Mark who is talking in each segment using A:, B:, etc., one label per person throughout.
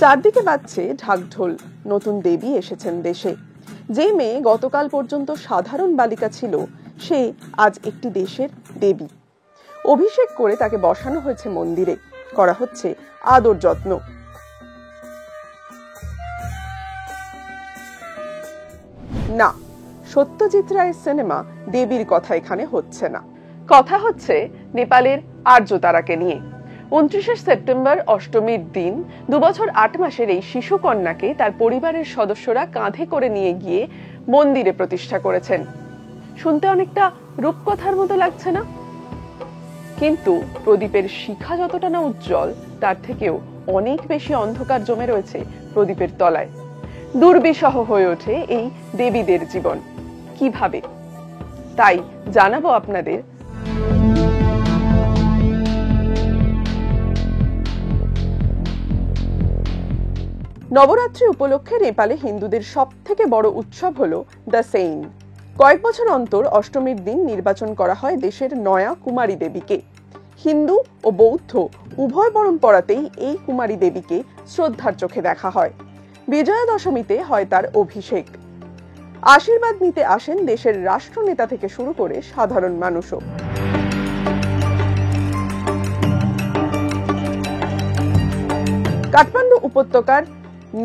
A: চারদিকে বাজছে ঢাকঢোল, নতুন দেবী এসেছেন দেশে। যে মেয়ে গতকাল পর্যন্ত সাধারণ বালিকা ছিল, সে আজ একটি দেশের দেবী। অভিষেক করে তাকে বসানো হয়েছে মন্দিরে, করা হচ্ছে আদর যত্ন। না, সত্যজিৎ রায়ের সিনেমা দেবীর কথা এখানে হচ্ছে না। কথা হচ্ছে নেপালের আর্যতারাকে নিয়ে। 29 সেপ্টেম্বর অষ্টমীর দিন 2 বছর 8 মাসের এই শিশু কন্যাকে তার পরিবারের সদস্যরা কাঁধে করে নিয়ে গিয়ে মন্দিরে প্রতিষ্ঠা করেছেন। শুনতে অনেকটা রূপকথার মতো লাগছে না? কিন্তু প্রদীপের শিখা যতটা না উজ্জ্বল, তার থেকেও অনেক বেশি অন্ধকার জমে রয়েছে প্রদীপের তলায়। দুর্বিষহ হয়ে ওঠে এই দেবীদের জীবন কিভাবে, তাই জানাবো আপনাদের। নবরাত্রি উপলক্ষে নেপালে হিন্দুদের সবথেকে বড় উৎসব হলো দ্য সেইন। কয়েক বছর অন্তর অষ্টমীর দিন নির্বাচন করা হয় দেশের নয়া কুমারী দেবীকে। হিন্দু ও বৌদ্ধ উভয় পরম্পরাতেই এই কুমারী দেবীকে শ্রদ্ধার চোখে দেখা হয়। বিজয়া দশমীতে হয় তার অভিষেক। আশীর্বাদ নিতে আসেন দেশের রাষ্ট্রনেতা থেকে শুরু করে সাধারণ মানুষও। কাঠমান্ডু উপত্যকার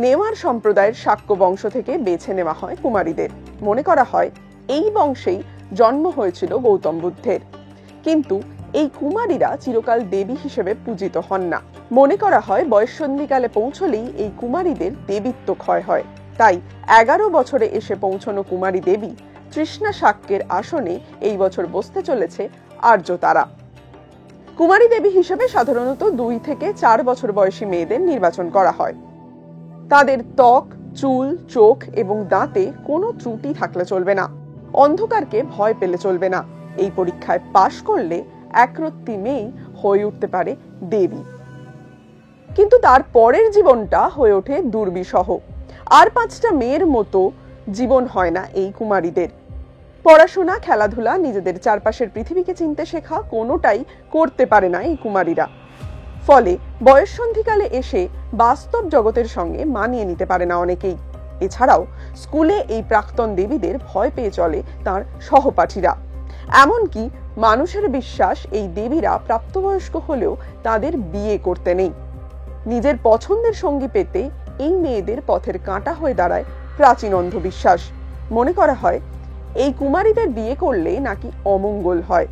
A: নেওয়ার সম্প্রদায়ের শাক্য বংশ থেকে বেছে নেওয়া হয় কুমারীদের। মনে করা হয় এই বংশেই জন্ম হয়েছিল গৌতম বুদ্ধের। কিন্তু এই কুমারীরা চিরকাল দেবী হিসেবে পূজিত হন না। মনে করা হয় বয়ঃসন্ধিকালে পৌঁছলেই এই কুমারীদের দেবীত্ব ক্ষয় হয়। তাই 11 বছরে এসে পৌঁছানো কুমারী দেবী তৃষ্ণা শাক্যের আসনে এই বছর বসতে চলেছে আর্যতারা। কুমারী দেবী হিসেবে সাধারণত 2 থেকে 4 বছর বয়সী মেয়েদের নির্বাচন করা হয়। তাদের ত্বক, চুল, চোখ এবং দাঁতে কোনো ত্রুটি থাকলে চলবে না। অন্ধকারকে ভয় পেলে চলবে না। এই পরীক্ষায় পাশ করলে একরত্তি মেয়ে হয়ে উঠতে পারে দেবী। কিন্তু তার পরের জীবনটা হয়ে ওঠে দুর্বিষহ। আর 5টা মেয়ের মতো জীবন হয় না এই কুমারীদের। পড়াশোনা, খেলাধুলা, নিজেদের চারপাশের পৃথিবীকে চিনতে শেখা কোনোটাই করতে পারে না এই কুমারীরা। ফলে বয়ঃসন্ধিকালে এসে বাস্তব জগতের সঙ্গে মানিয়ে নিতে পারে না অনেকেই। এছাড়াও স্কুলে এই প্রাক্তন দেবীদের ভয় পেয়ে চলে তার সহপাঠীরা। এমনকি মানুষের বিশ্বাস এই দেবীরা প্রাপ্তবয়স্ক হলেও তাদের বিয়ে করতে নেই। নিজের পছন্দের সঙ্গী পেতে এই মেয়েদের পথের কাঁটা হয়ে দাঁড়ায় প্রাচীন অন্ধবিশ্বাস। মনে করা হয় এই কুমারীদের বিয়ে করলে নাকি অমঙ্গল হয়।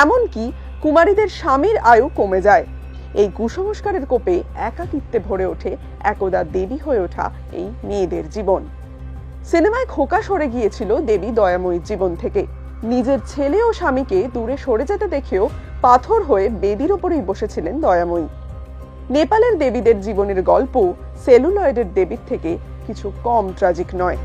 A: এমনকি কুমারীদের স্বামীর আয়ু কমে যায়। এই কুসংস্কারের কোপে একাকিত্বে ভরে ওঠে একদা দেবী হয়ে ওঠা এই মেয়েদের জীবন। সিনেমায় খোকা সরে গিয়েছিল দেবী দয়াময়ীর জীবন থেকে। নিজের ছেলে ও স্বামীকে দূরে সরে যেতে দেখেও পাথর হয়ে বেদির ওপরেই বসেছিলেন দয়াময়ী। নেপালের দেবীদের জীবনের গল্প সেলুলয়েডের দেবীর থেকে কিছু কম ট্র্যাজিক নয়।